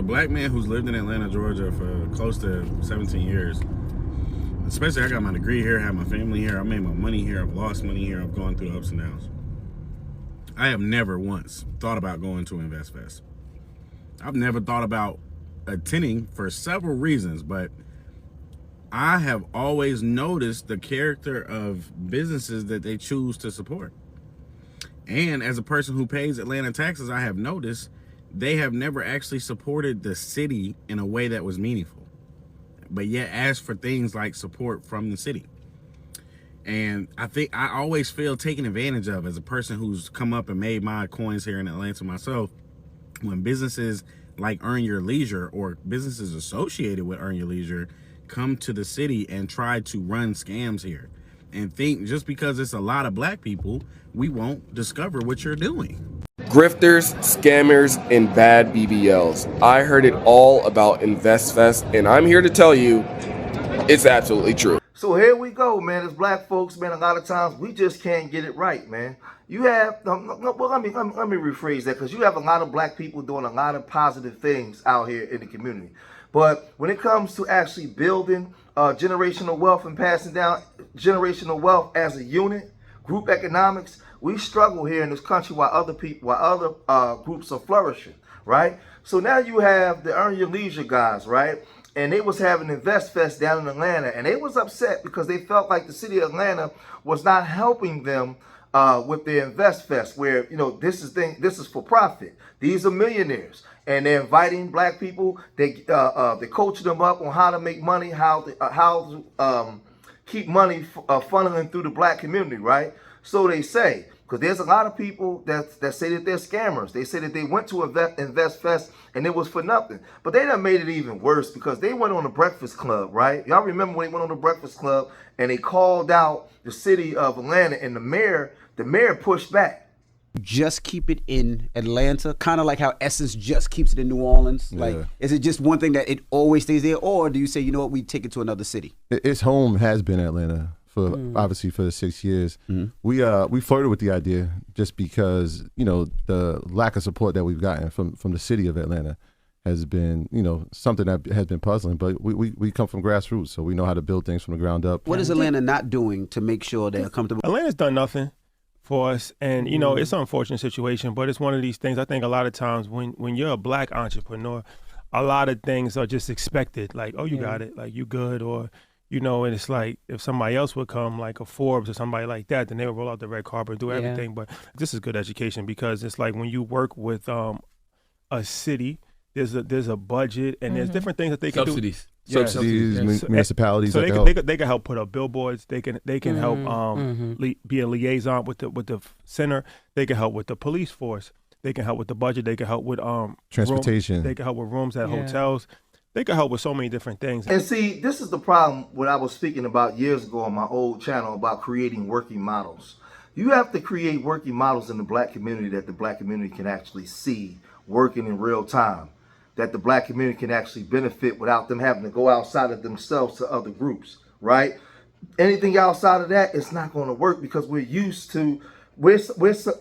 A black man who's lived in Atlanta, Georgia for close to 17 years. Especially I got my degree here, have my family here, I made my money here, I've lost money here, I've gone through ups and downs. I have never once thought about going to Investfest. I've never thought about attending for several reasons, but I have always noticed the character of businesses that they choose to support. And as a person who pays Atlanta taxes, I have noticed they have never actually supported the city in a way that was meaningful, but yet asked for things like support from the city. And I think I always feel taken advantage of as a person who's come up and made my coins here in Atlanta myself, when businesses like Earn Your Leisure or businesses associated with Earn Your Leisure come to the city and try to run scams here and think just because it's a lot of black people, we won't discover what you're doing. Grifters, scammers, and bad BBLs. I heard it all about Investfest, and I'm here to tell you it's absolutely true. So here we go, man. As black folks, man, a lot of times we just can't get it right, man. You have, well, let me rephrase that, because you have a lot of black people doing a lot of positive things out here in the community. But when it comes to actually building generational wealth and passing down generational wealth as a unit, group economics, we struggle here in this country while other groups are flourishing, right? So now you have the Earn Your Leisure guys, right? And they was having Investfest down in Atlanta, and they was upset because they felt like the city of Atlanta was not helping them with their Investfest, where this is for profit. These are millionaires, and they're inviting black people. They coaching them up on how to make money, how to keep money funneling through the black community, right? So they say, because there's a lot of people that say that they're scammers. They say that they went to Investfest and it was for nothing. But they done made it even worse because they went on the Breakfast Club, right? Y'all remember when they went on the Breakfast Club and they called out the city of Atlanta, and the mayor pushed back. Just keep it in Atlanta, kind of like how Essence just keeps it in New Orleans. Yeah. Like, is it just one thing that it always stays there, or do you say, you know what, we take it to another city? Its home has been Atlanta for obviously for the 6 years. We flirted with the idea just because the lack of support that we've gotten from the city of Atlanta has been something that has been puzzling. But we come from grassroots, so we know how to build things from the ground up. What is Atlanta not doing to make sure they're comfortable? Atlanta's done nothing for us, and it's an unfortunate situation, but it's one of these things. I think a lot of times when you're a black entrepreneur, a lot of things are just expected, like, oh, you got it, like, you good, or and it's like if somebody else would come, like a Forbes or somebody like that, then they would roll out the red carpet and do everything. But this is good education, because it's like when you work with a city, there's a budget, and there's different things that they can do. Subsidies, municipalities. So they can help put up billboards. They can help be a liaison with the center. They can help with the police force. They can help with the budget. They can help with transportation. They can help with rooms at hotels. They can help with so many different things. And see, this is the problem what I was speaking about years ago on my old channel about creating working models. You have to create working models in the black community that the black community can actually see working in real time, that the black community can actually benefit without them having to go outside of themselves to other groups, right? Anything outside of that, it's not going to work, because we're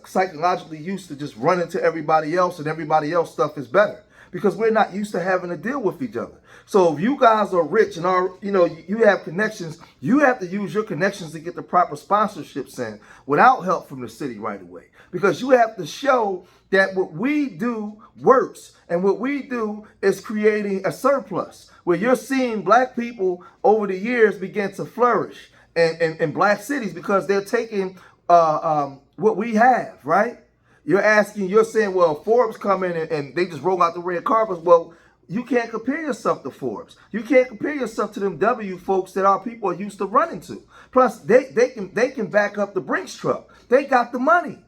psychologically used to just running to everybody else, and everybody else stuff is better, because we're not used to having to deal with each other. So if you guys are rich and you have connections, you have to use your connections to get the proper sponsorships in without help from the city right away, because you have to show that what we do works, and what we do is creating a surplus where you're seeing black people over the years begin to flourish in black cities, because they're taking what we have, right? You're saying, well, Forbes come in and they just roll out the red carpets. Well, you can't compare yourself to Forbes. You can't compare yourself to them W folks that our people are used to running to. Plus, they can back up the Brinks truck. They got the money.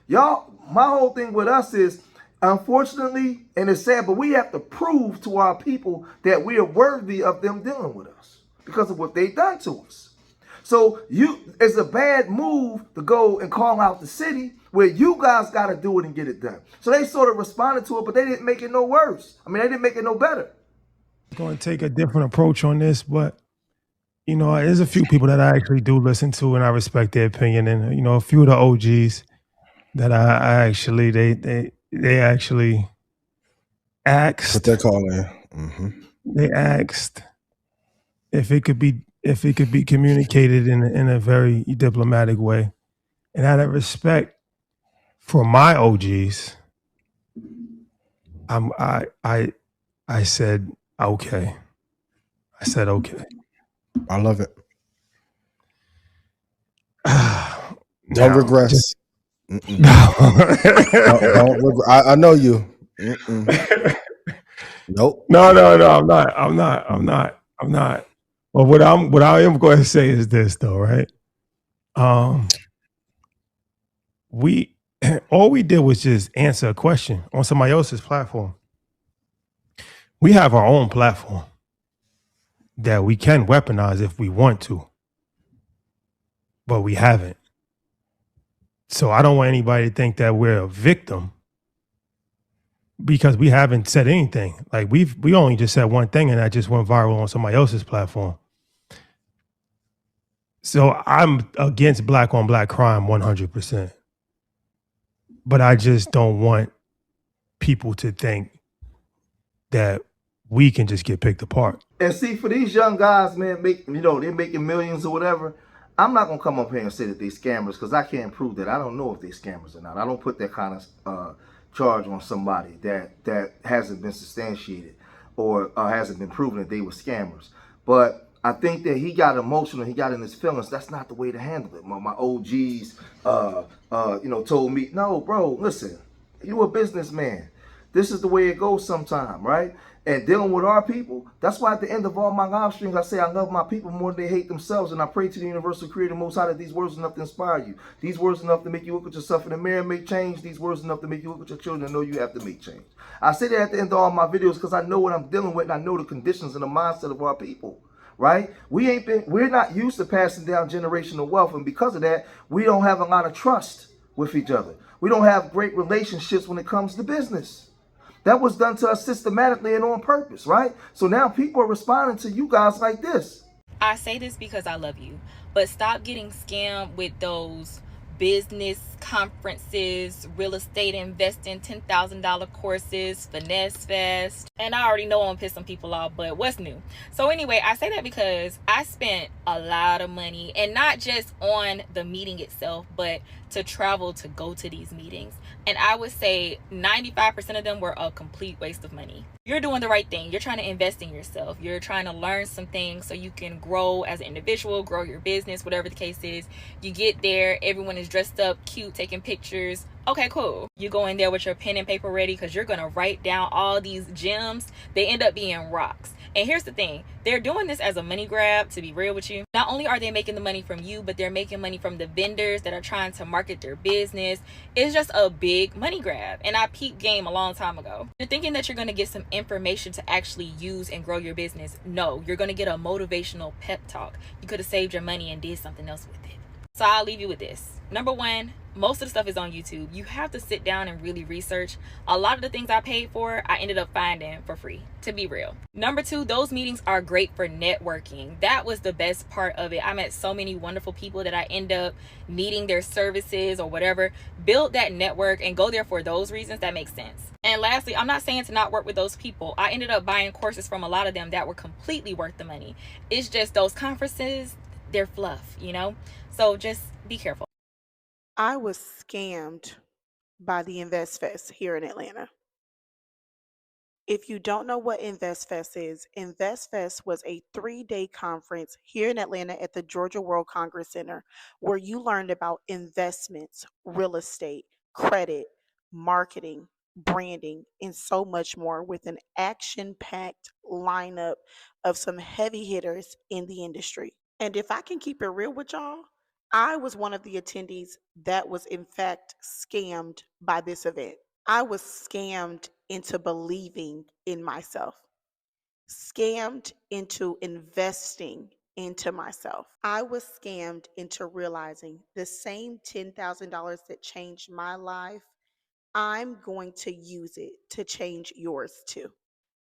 Y'all, my whole thing with us is, unfortunately, and it's sad, but we have to prove to our people that we are worthy of them dealing with us because of what they've done to us. So it's a bad move to go and call out the city where you guys got to do it and get it done. So they sort of responded to it, but they didn't make it no worse. I mean, they didn't make it no better. I'm going to take a different approach on this, but there's a few people that I actually do listen to, and I respect their opinion, and a few of the OGs that I actually they actually asked. What they're calling. They asked if it could be communicated in a very diplomatic way, and out of respect for my OGs, I said okay. I said okay. I love it. Now, Don't regress. just- Don't regret. I know you. Nope. No, I'm not. Well, what I am going to say is this, though, right? We all we did was just answer a question on somebody else's platform. We have our own platform that we can weaponize if we want to, but we haven't. So I don't want anybody to think that we're a victim because we haven't said anything. Like we only just said one thing and that just went viral on somebody else's platform. So I'm against black on black crime 100%. But I just don't want people to think that we can just get picked apart. And see, for these young guys, man, they're making millions or whatever. I'm not gonna come up here and say that they scammers because I can't prove that. I don't know if they scammers or not. I don't put that kind of charge on somebody that hasn't been substantiated or hasn't been proven that they were scammers. But I think that he got emotional. He got in his feelings. That's not the way to handle it. My OGs, told me, no, bro, listen, you a businessman. This is the way it goes sometime, right? And dealing with our people, that's why at the end of all my live streams, I say I love my people more than they hate themselves. And I pray to the universal creator most high that these words enough to inspire you. These words enough to make you look at yourself in the mirror and make change. These words enough to make you look at your children and know you have to make change. I say that at the end of all my videos because I know what I'm dealing with and I know the conditions and the mindset of our people. Right? We're not used to passing down generational wealth. And because of that, we don't have a lot of trust with each other. We don't have great relationships when it comes to business. That was done to us systematically and on purpose, right? So now people are responding to you guys like this. I say this because I love you, but stop getting scammed with those business conferences, real estate investing, $10,000 courses, Investfest. And I already know I'm gonna piss some people off, but what's new? So anyway, I say that because I spent a lot of money, and not just on the meeting itself, but to travel to go to these meetings. And I would say 95% of them were a complete waste of money. You're doing the right thing. You're trying to invest in yourself. You're trying to learn some things so you can grow as an individual, grow your business, whatever the case is. You get there, everyone is dressed up, cute, taking pictures. Okay, cool. You go in there with your pen and paper ready because you're going to write down all these gems. They end up being rocks. And here's the thing. They're doing this as a money grab, to be real with you. Not only are they making the money from you, but they're making money from the vendors that are trying to market their business. It's just a big money grab. And I peeped game a long time ago. You're thinking that you're going to get some information to actually use and grow your business. No, you're going to get a motivational pep talk. You could have saved your money and did something else with it. So I'll leave you with this. Number one, most of the stuff is on YouTube. You have to sit down and really research. A lot of the things I paid for, I ended up finding for free, to be real. Number two, those meetings are great for networking. That was the best part of it. I met so many wonderful people that I end up needing their services or whatever. Build that network and go there for those reasons. That makes sense. And lastly, I'm not saying to not work with those people. I ended up buying courses from a lot of them that were completely worth the money. It's just those conferences, they're fluff, So just be careful. I was scammed by the Investfest here in Atlanta. If you don't know what Investfest is, Investfest was a 3-day conference here in Atlanta at the Georgia World Congress Center where you learned about investments, real estate, credit, marketing, branding, and so much more with an action-packed lineup of some heavy hitters in the industry. And if I can keep it real with y'all, I was one of the attendees that was in fact scammed by this event. I was scammed into believing in myself, scammed into investing into myself. I was scammed into realizing the same $10,000 that changed my life, I'm going to use it to change yours too.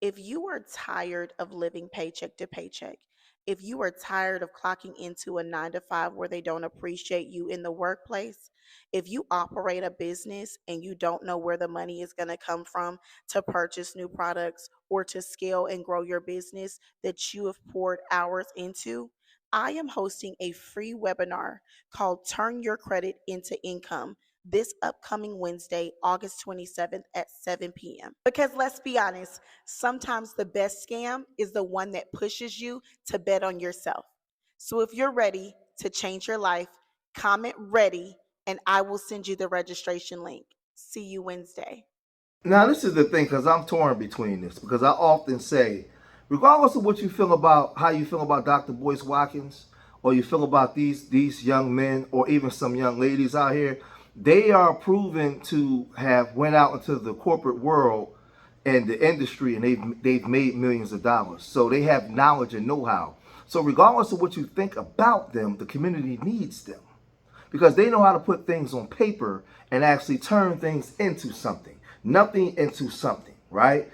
If you are tired of living paycheck to paycheck If you are tired of clocking into a 9 to 5 where they don't appreciate you in the workplace, if you operate a business and you don't know where the money is going to come from to purchase new products or to scale and grow your business that you have poured hours into, I am hosting a free webinar called Turn Your Credit into Income this upcoming Wednesday, August 27th at 7 p.m. Because let's be honest, sometimes the best scam is the one that pushes you to bet on yourself. So if you're ready to change your life, comment ready and I will send you the registration link. See you Wednesday. Now, this is the thing, because I'm torn between this, because I often say, regardless of what you feel about, how you feel about Dr. Boyce Watkins, or you feel about these young men, or even some young ladies out here, they are proven to have went out into the corporate world and the industry, and they've made millions of dollars. So they have knowledge and know-how. So regardless of what you think about them, the community needs them, because they know how to put things on paper and actually turn things into something, nothing into something, right?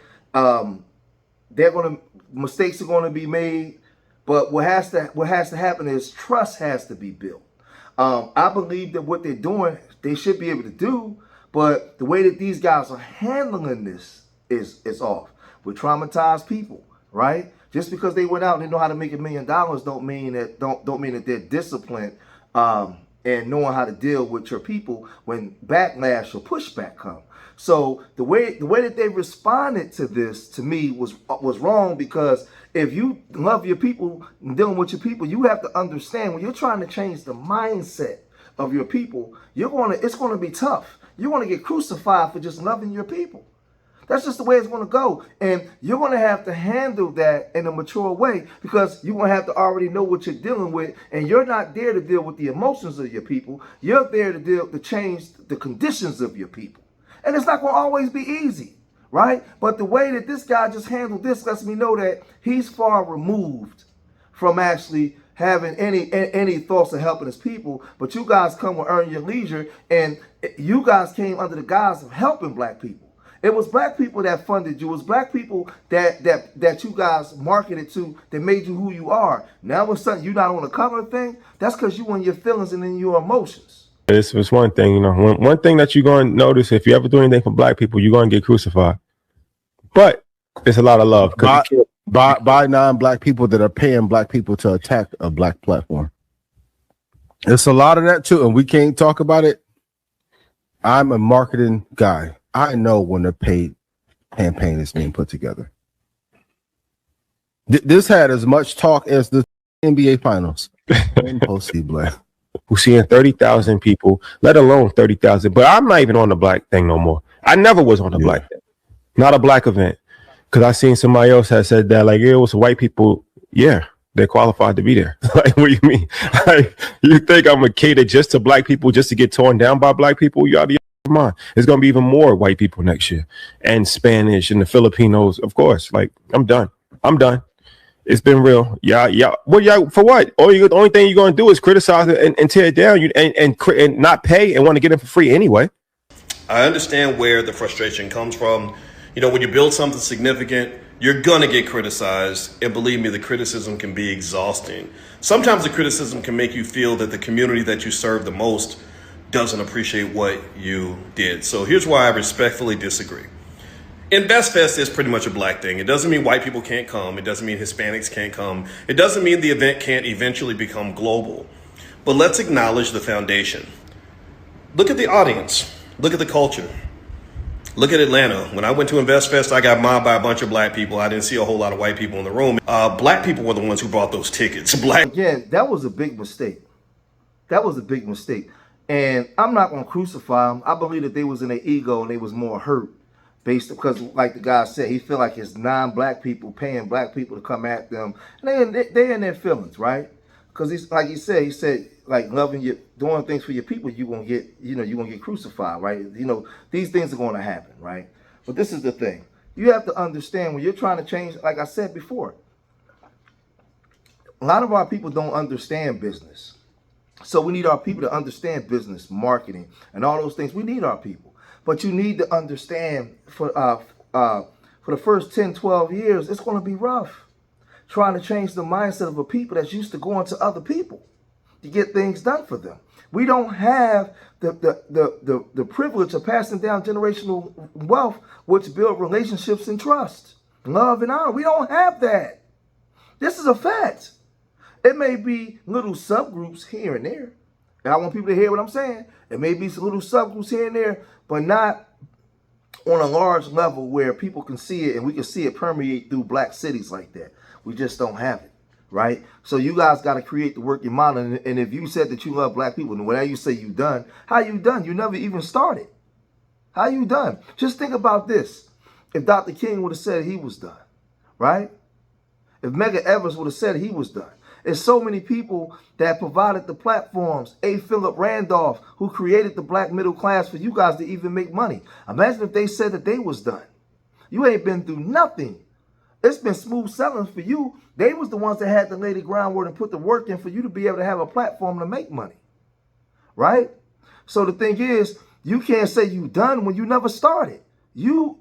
Mistakes are going to be made, but what has to happen is trust has to be built. I believe that what they're doing, they should be able to do, but the way that these guys are handling this is off. We're traumatized people, right? Just because they went out and they know how to make $1 million don't mean that they're disciplined and knowing how to deal with your people when backlash or pushback come. So the way that they responded to this, to me, was wrong, because if you love your people and dealing with your people, you have to understand when you're trying to change the mindset of your people, it's gonna be tough. You're gonna get crucified for just loving your people. That's just the way it's going to go. And you're going to have to handle that in a mature way, because you're going to have to already know what you're dealing with. And you're not there to deal with the emotions of your people. You're there to change the conditions of your people. And it's not going to always be easy, right? But the way that this guy just handled this lets me know that he's far removed from actually having any thoughts of helping his people. But you guys come with Earn Your Leisure, and you guys came under the guise of helping black people. It was black people that funded you. It was black people that you guys marketed to, that made you who you are. Now all of a sudden you're not on the cover thing. That's because you in your feelings and in your emotions. It's one thing, you know. One thing that you're going to notice, if you ever do anything for black people, you're going to get crucified. But it's a lot of love. By non-black people that are paying black people to attack a black platform. It's a lot of that too, and we can't talk about it. I'm a marketing guy. I know when a paid campaign is being put together. This had as much talk as the NBA Finals. We're seeing 30,000 people, let alone 30,000. But I'm not even on the black thing no more. I never was on the black thing. Not a black event. Because I seen somebody else had said that, like, it was white people. Yeah, they're qualified to be there. Like, what do you mean? Like, you think I'm gonna cater just to black people just to get torn down by black people? You out of your mind. It's gonna be even more white people next year, and Spanish and the Filipinos, of course. Like, I'm done. It's been real. Yeah. Well, yeah. For what? The only thing you're gonna do is criticize it and tear it down. And not pay and want to get it for free anyway. I understand where the frustration comes from. You know, when you build something significant, you're gonna get criticized, and believe me, the criticism can be exhausting. Sometimes the criticism can make you feel that the community that you serve the most doesn't appreciate what you did. So here's why I respectfully disagree. Investfest is pretty much a black thing. It doesn't mean white people can't come. It doesn't mean Hispanics can't come. It doesn't mean the event can't eventually become global. But let's acknowledge the foundation. Look at the audience. Look at the culture. Look at Atlanta. When I went to Investfest, I got mobbed by a bunch of black people. I didn't see a whole lot of white people in the room. Black people were the ones who bought those tickets. Again, that was a big mistake. And I'm not going to crucify them. I believe that they was in their ego and they was more hurt because, like the guy said, he feel like it's non-black people paying black people to come at them. And they in their feelings, right? Because he's like he said, like loving you, doing things for your people, you're gonna get crucified, right? You know, these things are going to happen, right? But this is the thing. You have to understand when you're trying to change, like I said before, a lot of our people don't understand business. So we need our people to understand business, marketing, and all those things. We need our people. But you need to understand for the first 10, 12 years, it's going to be rough. trying to change the mindset of a people that's used to going to other people to get things done for them. We don't have the privilege of passing down generational wealth, which build relationships and trust, love and honor. We don't have that. This is a fact. It may be little subgroups here and there. And I want people to hear what I'm saying. It may be some little subgroups here and there, but not on a large level where people can see it and we can see it permeate through black cities like that. We just don't have it, right? So you guys got to create the working model. And if you said that you love black people, and whenever you say you done, how you done? You never even started. How you done? Just think about this. If Dr. King would have said he was done, right? If Medgar Evers would have said he was done. There's so many people that provided the platforms. A. Philip Randolph, who created the black middle class for you guys to even make money. Imagine if they said that they was done. You ain't been through nothing. It's been smooth sailing for you. They was the ones that had to lay the groundwork and put the work in for you to be able to have a platform to make money, right? So the thing is, you can't say you done when you never started. You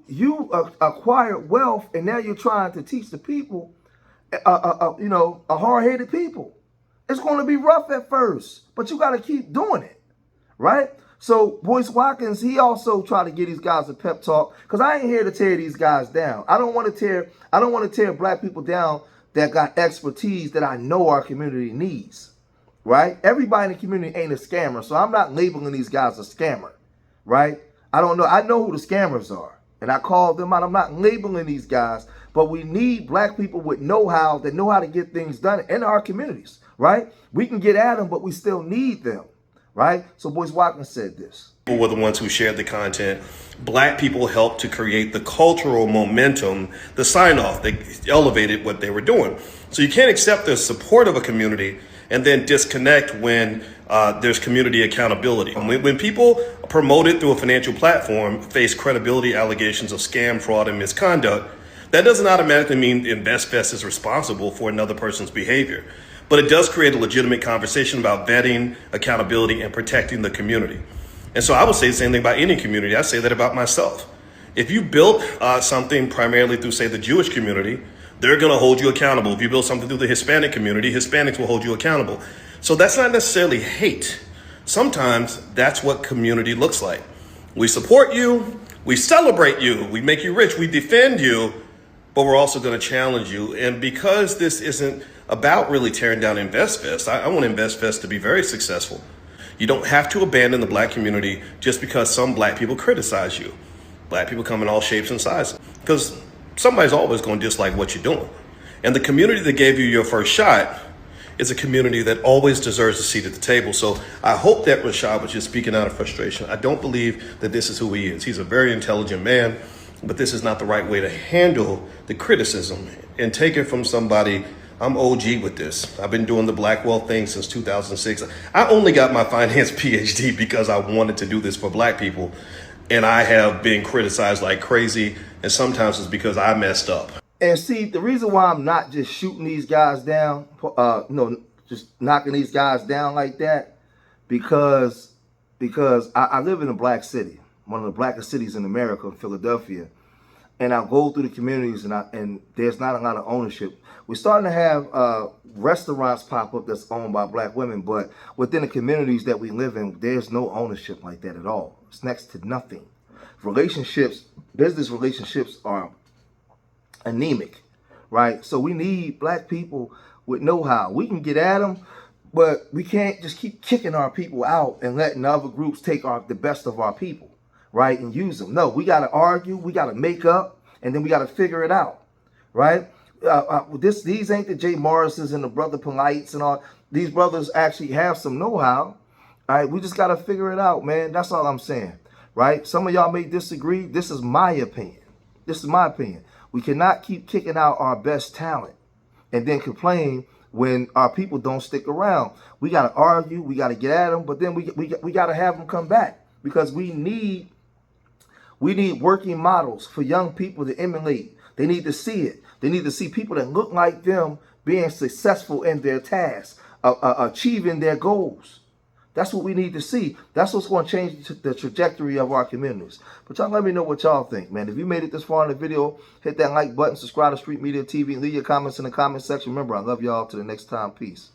acquired wealth, and now you're trying to teach the people, a hard-headed people. It's going to be rough at first, but you got to keep doing it, right? So Boyce Watkins, he also tried to get these guys a pep talk, because I ain't here to tear these guys down. I don't want to tear black people down that got expertise that I know our community needs, right? Everybody in the community ain't a scammer, so I'm not labeling these guys a scammer, right? I don't know. I know who the scammers are, and I call them out. I'm not labeling these guys, but we need black people with know-how that know how to get things done in our communities, right? We can get at them, but we still need them, right? So Boyce Watkins said this. Were the ones who shared the content. Black people helped to create the cultural momentum, the sign-off. They elevated what they were doing. So you can't accept the support of a community and then disconnect when there's community accountability. When people promoted through a financial platform face credibility allegations of scam, fraud, and misconduct, that doesn't automatically mean Investfest is responsible for another person's behavior. But it does create a legitimate conversation about vetting, accountability, and protecting the community. And so I would say the same thing about any community. I say that about myself. If you built something primarily through, say, the Jewish community, they're going to hold you accountable. If you build something through the Hispanic community, Hispanics will hold you accountable. So that's not necessarily hate. Sometimes that's what community looks like. We support you, we celebrate you, we make you rich, we defend you, but we're also going to challenge you. And because this isn't about really tearing down Investfest, I want Investfest to be very successful. You don't have to abandon the black community just because some black people criticize you. Black people come in all shapes and sizes, because somebody's always going to dislike what you're doing. And the community that gave you your first shot is a community that always deserves a seat at the table. So I hope that Rashad was just speaking out of frustration. I don't believe that this is who he is. He's a very intelligent man, but this is not the right way to handle the criticism and take it from somebody. I'm OG with this. I've been doing the black wealth thing since 2006. I only got my finance PhD because I wanted to do this for black people. And I have been criticized like crazy. And sometimes it's because I messed up. And see, the reason why I'm not just shooting these guys down, just knocking these guys down like that, because I live in a black city, one of the blackest cities in America, in Philadelphia. And I go through the communities, and there's not a lot of ownership. We're starting to have restaurants pop up that's owned by black women, but within the communities that we live in, there's no ownership like that at all. It's next to nothing. Business relationships are anemic, right? So we need black people with know-how. We can get at them, but we can't just keep kicking our people out and letting other groups take the best of our people, right, and use them. No, we got to argue, we got to make up, and then we got to figure it out, right? These ain't the Jay Morrises and the Brother Polites and all. These brothers actually have some know-how, all right? We just got to figure it out, man. That's all I'm saying, right? Some of y'all may disagree. This is my opinion. This is my opinion. We cannot keep kicking out our best talent and then complain when our people don't stick around. We got to argue, we got to get at them, but then we got to have them come back, because we need working models for young people to emulate. They need to see it. They need to see people that look like them being successful in their tasks, achieving their goals. That's what we need to see. That's what's going to change the trajectory of our communities. But y'all let me know what y'all think, man. If you made it this far in the video, hit that like button, subscribe to Street Media TV, and leave your comments in the comment section. Remember, I love y'all. Till the next time. Peace.